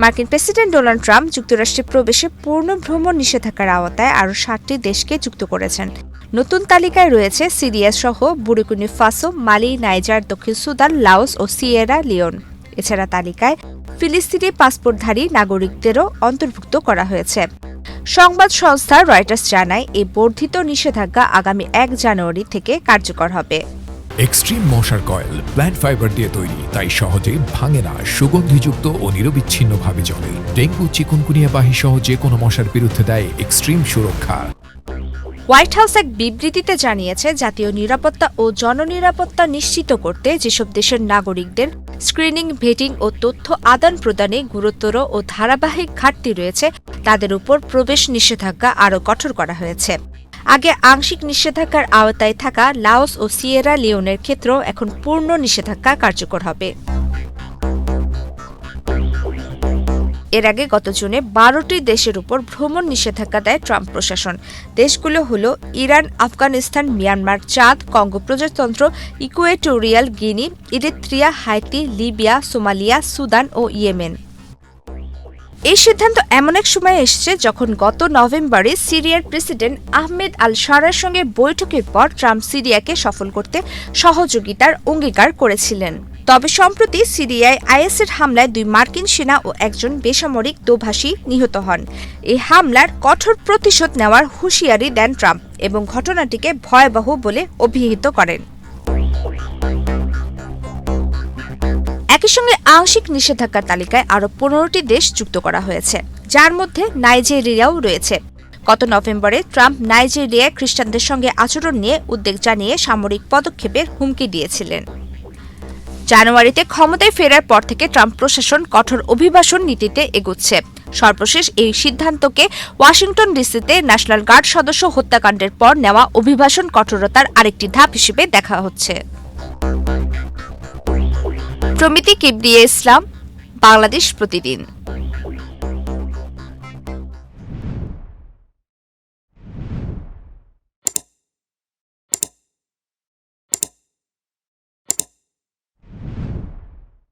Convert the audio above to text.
মার্কিন president Donald Trump যুক্তরাষ্ট্রে প্রবেশে পূর্ণ ভ্রমণ নিষেধাজ্ঞার আওতায় আরও ৭টি দেশকে যুক্ত করেছেন। নতুন তালিকায় রয়েছে সিরিয়া সহ বুরকিনা ফাসো, মালি, নাইজার, দক্ষিণ সুদান, লাওস ও সিয়েরা লিওন। এছাড়া তালিকায় ফিলিস্তিনি পাসপোর্টধারী নাগরিকদেরও অন্তর্ভুক্ত করা হয়েছে। সংবাদ সংস্থা রয়টার্স জানায়, এই বর্ধিত নিষেধাজ্ঞা আগামী ১ জানুয়ারি থেকে কার্যকর হবে। এক্সট্রিম মশার কয়েল প্ল্যান্ট ফাইবার দিয়ে তৈরি, তাই সহজে ভাঙে না, সুগন্ধিযুক্ত ও নিরবিচ্ছিন্নভাবে জ্বলে। ডেঙ্গু, চিকুনগুনিয়া বাহি সহ যে কোনো মশার বিরুদ্ধে দেয় এক্সট্রিম সুরক্ষা। হোয়াইট হাউস এক বিবৃতিতে জানিয়েছে, জাতীয় নিরাপত্তা ও জননিরাপত্তা নিশ্চিত করতে যেসব দেশের নাগরিকদের স্ক্রিনিং, ভেটিং ও তথ্য আদান প্রদানে গুরুতর ও ধারাবাহিক ঘাটতি রয়েছে তাদের উপর প্রবেশ নিষেধাজ্ঞা আরও কঠোর করা হয়েছে। আগে আংশিক নিষেধাজ্ঞার আওতায় থাকা লাওস ও সিয়েরা লিওনের ক্ষেত্রেও এখন পূর্ণ নিষেধাজ্ঞা কার্যকর হবে। এর আগে গত জুনে ১২টি দেশের উপর ভ্রমণ নিষেধাজ্ঞা দেয় ট্রাম্প প্রশাসন। দেশগুলো হল Iran, Afghanistan, Myanmar, Chad, Congo প্রজাতন্ত্র, Equatorial Guinea, Eritrea, Haiti, Libya, Somalia, Sudan ও ইয়েমেন। এই সিদ্ধান্ত এমন এক সময় এসেছে যখন গত নভেম্বরে সিরিয়ার প্রেসিডেন্ট আহমেদ আল শারার সঙ্গে বৈঠকের পর ট্রাম্প সিরিয়াকে সফল করতে সহযোগিতার অঙ্গীকার করেছিলেন। তবে সম্প্রতি সিরিয়ায় আইএসের হামলায় ২ মার্কিন সেনা ও একজন বেসামরিক দোভাষী নিহত হন। এই হামলার কঠোর প্রতিশোধ নেওয়ার হুঁশিয়ারি দেন ট্রাম্প এবং ঘটনাটিকে ভয়াবহ বলে অভিহিত করেন। একই সঙ্গে আংশিক নিষেধাজ্ঞার তালিকায় আরও ১৫টি দেশ যুক্ত করা হয়েছে, যার মধ্যে নাইজেরিয়াও রয়েছে। গত নভেম্বরে ট্রাম্প নাইজেরিয়ায় খ্রিস্টানদের সঙ্গে আচরণ নিয়ে উদ্বেগ জানিয়ে সামরিক পদক্ষেপের হুমকি দিয়েছিলেন। জানুয়ারিতে ক্ষমতায় ফেরার পর থেকে ট্রাম্প প্রশাসন কঠোর অভিবাসন নীতিতে এগোচ্ছে। সর্বশেষ এই সিদ্ধান্তকে ওয়াশিংটন ডিসিতে ন্যাশনাল গার্ড সদস্য হত্যাকাণ্ডের পর নেওয়া অভিবাসন কঠোরতার আরেকটি ধাপ হিসেবে দেখা হচ্ছে। প্রমিতি কিবরিয়া ইসলাম, বাংলাদেশ প্রতিদিন।